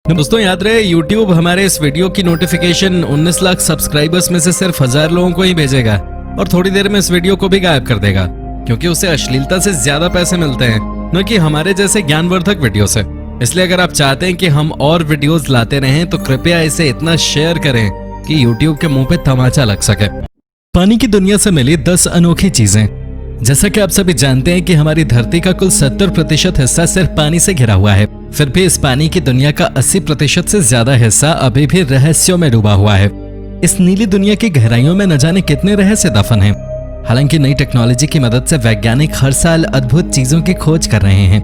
दोस्तों याद रहे, YouTube हमारे इस वीडियो की नोटिफिकेशन 19 लाख सब्सक्राइबर्स में से सिर्फ 1000 लोगों को ही भेजेगा और थोड़ी देर में इस वीडियो को भी गायब कर देगा, क्योंकि उसे अश्लीलता से ज्यादा पैसे मिलते हैं, न कि हमारे जैसे ज्ञानवर्धक वीडियो से। इसलिए अगर आप चाहते हैं कि हम और वीडियोस लाते रहें तो कृपया इसे इतना शेयर करें कि YouTube के मुंह पे तमाचा लग सके। पानी की दुनिया से मिली 10 अनोखी चीजें। जैसा कि आप सभी जानते हैं कि हमारी धरती का कुल 70% हिस्सा सिर्फ पानी से घिरा हुआ है, फिर भी इस पानी की दुनिया का 80% से ज्यादा हिस्सा अभी भी रहस्यों में डूबा हुआ है। इस नीली दुनिया की गहराइयों में न जाने कितने रहस्य दफन हैं। हालांकि नई टेक्नोलॉजी की मदद से वैज्ञानिक हर साल अद्भुत चीजों की खोज कर रहे हैं।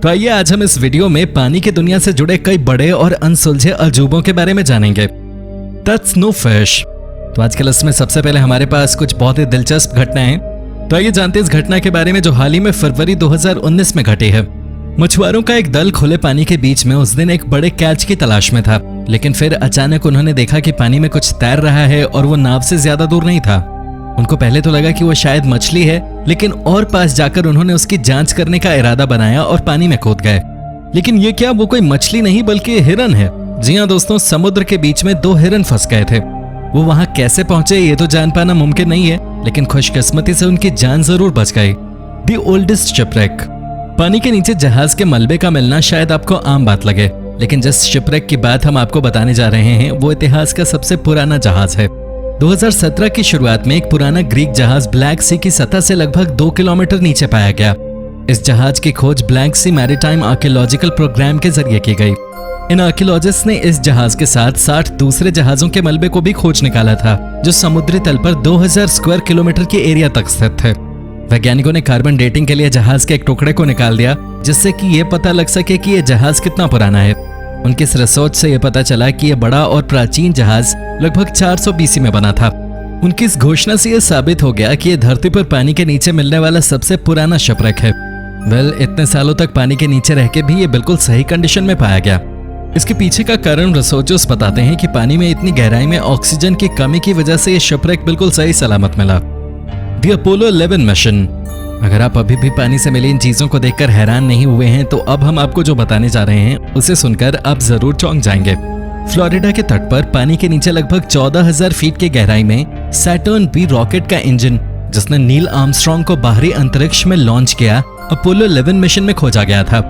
तो आइए आज हम इस वीडियो में पानी की दुनिया से जुड़े कई बड़े और अनसुलझे अजूबों के बारे में जानेंगे। That's no fish. तो आज के लिस्ट में सबसे पहले हमारे पास कुछ बहुत ही दिलचस्प घटनाएं। तो आइए जानते हैं इस घटना के बारे में जो हाल ही में फरवरी 2019 में घटी है। मछुआरों का एक दल खुले पानी के बीच में उस दिन एक बड़े कैच की तलाश में था, लेकिन फिर अचानक उन्होंने देखा कि पानी में कुछ तैर रहा है और वो नाव से ज्यादा दूर नहीं था। उनको पहले तो लगा कि वो शायद मछली है, लेकिन और पास जाकर उन्होंने उसकी जांच करने का इरादा बनाया और पानी में कूद गए। लेकिन ये क्या, वो कोई मछली नहीं बल्कि हिरन है। जी हाँ दोस्तों, समुद्र के बीच में 2 हिरन फंस गए थे। वो वहां कैसे पहुंचे ये तो जान पाना मुमकिन नहीं है, लेकिन खुशकिस्मती से उनकी जान जरूर बच गई। दी ओल्डेस्ट शिपरेक। पानी के नीचे जहाज के मलबे का मिलना शायद आपको आम बात लगे, लेकिन जिस शिपरेक की बात हम आपको बताने जा रहे हैं वो इतिहास का सबसे पुराना जहाज है। 2017 की शुरुआत में एक पुराना ग्रीक जहाज ब्लैक सी की सतह से लगभग 2 किलोमीटर नीचे पाया गया। इस जहाज की खोज ब्लैक सी मैरीटाइम आर्कियोलॉजिकल प्रोग्राम के जरिए की गई। इन आर्कियोलॉजिस्ट ने इस जहाज के साथ 60 दूसरे जहाजों के मलबे को भी खोज निकाला था, जो समुद्री तल पर 2000 स्क्वायर किलोमीटर के एरिया तक स्थित थे। वैज्ञानिकों ने कार्बन डेटिंग के लिए जहाज के एक टुकड़े को निकाल दिया, जिससे कि ये पता लग सके कि यह जहाज कितना पुराना है। उनकी इस रिसर्च से यह पता चला कि यह बड़ा और प्राचीन जहाज लगभग 400 BC में बना था। उनकी इस घोषणा से यह साबित हो गया कि यह धरती पर पानी के नीचे मिलने वाला सबसे पुराना शिपरेक है। इतने सालों तक पानी के नीचे रह के भी ये बिल्कुल सही कंडीशन में पाया गया। इसके पीछे का कारण रिसर्चर्स बताते हैं कि पानी में इतनी गहराई में ऑक्सीजन की कमी की वजह से ये शिपरेक बिल्कुल सही सलामत मिला। The Apollo 11 mission. अगर आप अभी भी पानी से मिली इन चीजों को देखकर हैरान नहीं हुए हैं तो अब हम आपको जो बताने जा रहे हैं उसे सुनकर आप जरूर चौंक जाएंगे। फ्लोरिडा के तट पर पानी के नीचे लगभग 14,000 फीट की गहराई में सैटर्न बी रॉकेट का इंजन, जिसने नील आर्मस्ट्रांग को बाहरी अंतरिक्ष में लॉन्च किया, अपोलो 11 मिशन में खोजा गया था।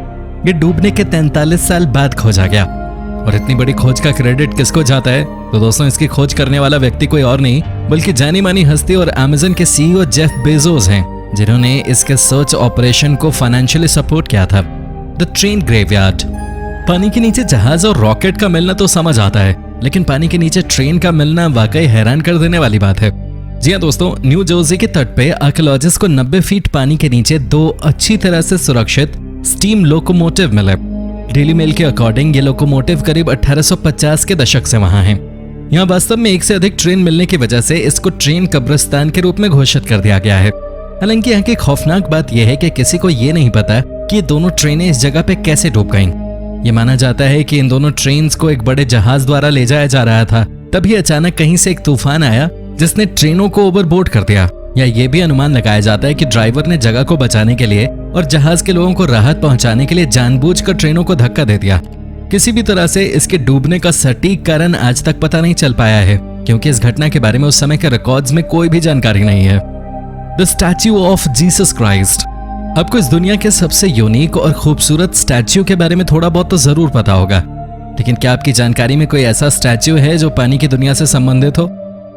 ये डूबने के 43 साल बाद खोजा गया। और इतनी बड़ी खोज का क्रेडिट किसको जाता है? तो दोस्तों, इसकी खोज करने वाला व्यक्ति कोई और नहीं बल्कि जानी मानी हस्ती और अमेज़न के CEO जेफ बेजोस हैं, जिन्होंने इसके सर्च ऑपरेशन को फाइनेंशियली सपोर्ट किया था। The train graveyard. पानी के नीचे जहाज और रॉकेट का मिलना तो समझ आता है, लेकिन पानी के नीचे ट्रेन का मिलना वाकई हैरान कर देने वाली बात है। जी हाँ दोस्तों, न्यू जर्सी के तट पे आर्कियोलॉजिस्ट को 90 फीट पानी के नीचे 2 अच्छी तरह से सुरक्षित स्टीम लोकोमोटिव मिले। डेली मेल के अकॉर्डिंग ये लोकोमोटिव करीब 1850 के दशक से वहां हैं। यहाँ वास्तव में एक से अधिक ट्रेन मिलने की वजह से इसको ट्रेन कब्रिस्तान के रूप में घोषित कर दिया गया है। हालांकि यहाँ की खौफनाक बात यह है कि किसी को ये नहीं पता कि ये दोनों ट्रेनें इस जगह पे कैसे डूब गईं। ये माना जाता है कि इन दोनों ट्रेन्स को एक बड़े जहाज द्वारा ले जाया जा रहा था, तभी अचानक कहीं से एक तूफान आया जिसने ट्रेनों को ओवरबोर्ड कर दिया। या ये भी अनुमान लगाया जाता है कि ड्राइवर ने जगह को बचाने के लिए और जहाज के लोगों को राहत पहुंचाने के लिए जानबूझकर ट्रेनों को धक्का दे दिया। किसी भी तरह से इसके डूबने का सटीक कारण आज तक पता नहीं चल पाया है, क्योंकि इस घटना के बारे में उस समय के रिकॉर्ड्स में कोई भी जानकारी नहीं है। The statue of Jesus Christ. आपको इस दुनिया के सबसे यूनिक और खूबसूरत स्टैच्यू के बारे में थोड़ा बहुत तो जरूर पता होगा, लेकिन क्या आपकी जानकारी में कोई ऐसा स्टैच्यू है जो पानी की दुनिया से संबंधित हो?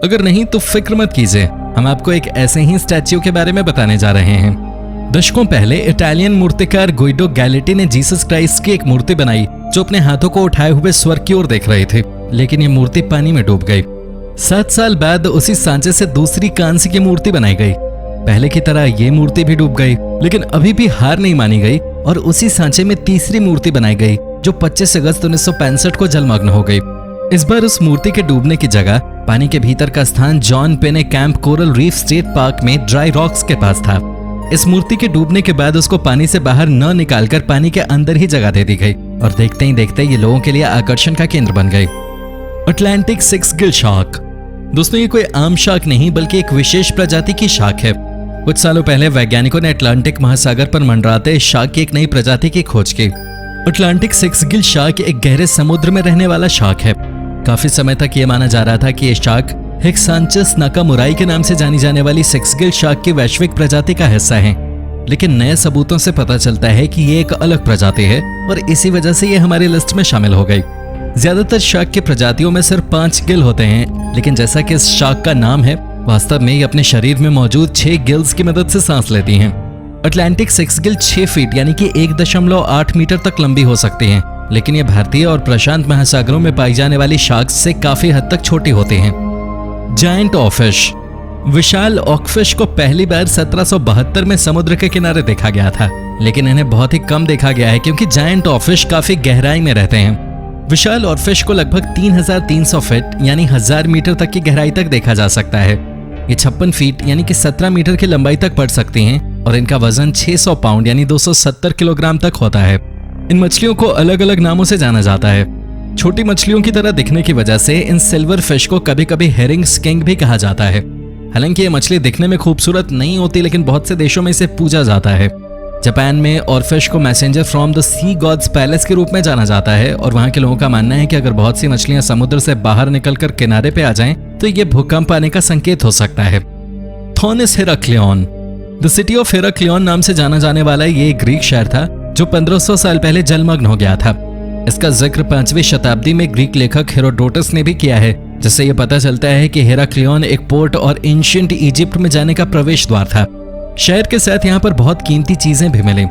अगर नहीं तो फिक्र मत कीजिए, हम आपको एक ऐसे ही स्टैच्यू के बारे में बताने जा रहे हैं। दशकों पहले इटालियन मूर्तिकार गुइडो गैलेटी ने जीसस क्राइस्ट की एक मूर्ति बनाई जो अपने हाथों को उठाए हुए स्वर्ग की ओर देख रही थी, लेकिन ये मूर्ति पानी में डूब गई। 7 साल बाद उसी सांचे से दूसरी कांस्य की मूर्ति बनाई गई। पहले की तरह ये मूर्ति भी डूब गई, लेकिन अभी भी हार नहीं मानी गई और उसी सांचे में तीसरी मूर्ति बनाई गई जो 25 अगस्त 1965 को जलमग्न हो गई। इस बार उस मूर्ति के डूबने की जगह पानी के भीतर का स्थान जॉन पेने camp coral reef state park में ड्राई रॉक्स के पास था। इस मूर्ति के डूबने के बाद उसको पानी से बाहर न निकालकर पानी के अंदर ही जगह दे दी गई और देखते ही देखते ये लोगों के लिए आकर्षण का केंद्र बन गई। Atlantic 6 Gill shark. दोस्तों, ये कोई आम शार्क नहीं बल्कि एक विशेष प्रजाति की शार्क है। कुछ सालों पहले वैज्ञानिकों ने अटलांटिक महासागर पर मंडराते इस शार्क की एक नई प्रजाति की खोज की। अटलांटिक सिक्स गिल शार्क एक गहरे समुद्र में रहने वाला शार्क है। काफी समय तक ये माना जा रहा था कि ये शार्क हेक्सांचस नाकामुराई के नाम से जानी जाने वाली सिक्स गिल शार्क की वैश्विक प्रजाति का हिस्सा है, लेकिन नए सबूतों से पता चलता है कि ये एक अलग प्रजाति है और इसी वजह से ये हमारी लिस्ट में शामिल हो गई। ज्यादातर शार्क की प्रजातियों में सिर्फ 5 गिल होते हैं, लेकिन जैसा कि इस शार्क का नाम है, वास्तव में ये अपने शरीर में मौजूद 6 गिल्स की मदद से सांस लेती हैं। अटलांटिक सिक्स गिल 6 फीट यानी कि 1.8 मीटर तक लंबी हो सकती हैं, लेकिन ये भारतीय और प्रशांत महासागरों में पाई जाने वाली शार्क्स से काफी हद तक छोटी होती हैं। जायंट ऑकफिश। विशाल ऑकफिश को पहली बार 1772 में समुद्र के किनारे देखा गया था, लेकिन इन्हें बहुत ही कम देखा गया है क्योंकि जायंट ऑकफिश काफी गहराई में रहते हैं। विशाल ऑकफिश को लगभग 3300 फीट यानी 1000 मीटर तक की गहराई तक देखा जा सकता है। ये 56 फीट यानी कि 17 मीटर की लंबाई तक बढ़ सकती हैं और इनका वजन 600 पाउंड यानी 270 किलोग्राम तक होता है। इन मछलियों को अलग अलग नामों से जाना जाता है। छोटी मछलियों की तरह दिखने की वजह से इन सिल्वर फिश को कभी कभी हेरिंग स्किंक भी कहा जाता है। हालांकि ये मछली दिखने में खूबसूरत नहीं होती, लेकिन बहुत से देशों में इसे पूजा जाता है। जापान में ऑरफिश को messenger from the sea god's palace के रूप में जाना जाता है और वहां के लोगों का मानना है कि अगर बहुत सी मछलियां समुद्र से बाहर निकलकर किनारे पे आ जाएं तो ये भूकंप आने का संकेत हो सकता है। थोनिस हेराक्लियन। द सिटी ऑफ हेराक्लियन नाम से जाना जाने वाला ये ग्रीक शहर था जो 1500 साल पहले जलमग्न हो गया था। इसका जिक्र 5वीं शताब्दी में ग्रीक लेखक हेरोडोटस ने भी किया है, जिससे यह पता चलता है कि हेराक्लियन एक पोर्ट और एंशिएंट इजिप्ट में जाने का प्रवेश द्वार था। शहर के साथ यहाँ पर बहुत कीमती चीजें भी मिली।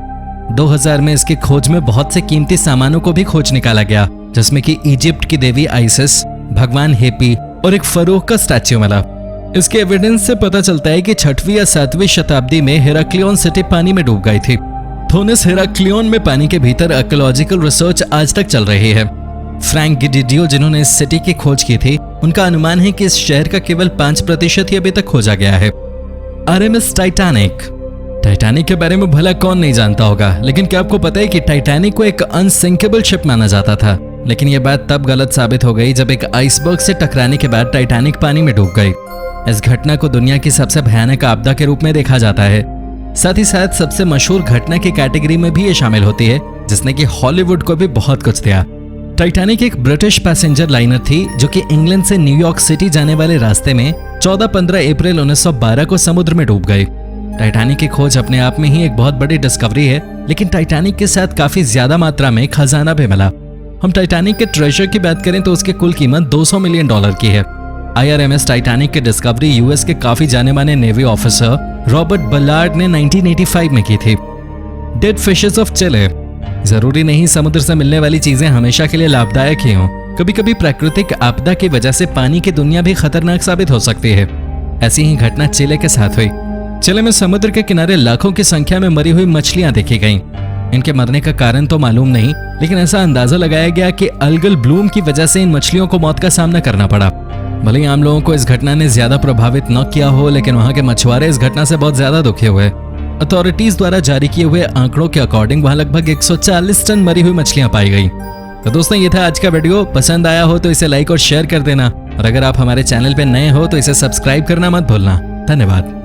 2000 में इसकी खोज में बहुत से कीमती सामानों को भी खोज निकाला गया, जिसमें कि इजिप्ट की देवी आइसिस, भगवान हेपी और एक फरोह का स्टैच्यू मिला। इसके एविडेंस से पता चलता है कि 6वीं या 7वीं शताब्दी में हेराक्लियन सिटी पानी में डूब गई थी। थोनिस हेराक्लियन में पानी के भीतर आर्कियोलॉजिकल रिसर्च आज तक चल रही है। फ्रैंक गिडिडियो, जिन्होंने इस सिटी की खोज की थी, उनका अनुमान है कि इस शहर का केवल 5% ही अभी तक खोजा गया है। RMS Titanic. टाइटैनिक के बारे में भला कौन नहीं जानता होगा, लेकिन क्या आपको पता है कि टाइटैनिक को एक अनसिंकेबल शिप माना जाता था, लेकिन यह बात तब गलत साबित हो गई जब एक आइसबर्ग से टकराने के बाद टाइटैनिक पानी में डूब गई। इस घटना को दुनिया की सबसे भयानक आपदा के रूप में देखा जाता है। साथ ही साथ सबसे मशहूर घटना की कैटेगरी में भी ये शामिल होती है, जिसने कि हॉलीवुड को भी बहुत कुछ दिया। टाइटैनिक एक ब्रिटिश पैसेंजर लाइनर थी जो कि इंग्लैंड से न्यूयॉर्क सिटी जाने वाले रास्ते में 14-15 अप्रैल 1912 को समुद्र में डूब गई। टाइटैनिक की खोज अपने आप में ही एक बहुत बड़ी डिस्कवरी है, लेकिन टाइटैनिक के साथ काफी ज्यादा मात्रा में खजाना भी मिला। हम टाइटैनिक के ट्रेजर की बात करें तो उसकी कुल कीमत $200 मिलियन की है। आईआरएमएस टाइटैनिक की डिस्कवरी यूएस के काफी जाने माने नेवी ऑफिसर रॉबर्ट बलार्ड ने 1985 में की थी। डेड फिशेस ऑफ चिले। जरूरी नहीं समुद्र से मिलने वाली चीजें हमेशा के लिए लाभदायक ही हों। कभी कभी प्राकृतिक आपदा की वजह से पानी की दुनिया भी खतरनाक साबित हो सकती है। ऐसी ही घटना चिले के साथ हुई। चिले में समुद्र के किनारे लाखों की संख्या में मरी हुई मछलियां देखी गईं। इनके मरने का कारण तो मालूम नहीं, लेकिन ऐसा अंदाजा लगाया गया कि अल्गल ब्लूम की वजह से इन मछलियों को मौत का सामना करना पड़ा। भले ही आम लोगों को इस घटना ने ज्यादा प्रभावित न किया हो, लेकिन वहां के मछुआरे इस घटना से बहुत ज्यादा दुखी हुए। अथॉरिटीज द्वारा जारी किए हुए आंकड़ों के अकॉर्डिंग वहां लगभग 140 टन मरी हुई मछलियां पाई गई। तो दोस्तों, ये था आज का वीडियो। पसंद आया हो तो इसे लाइक और शेयर कर देना, और अगर आप हमारे चैनल पे नए हो तो इसे सब्सक्राइब करना मत भूलना। धन्यवाद।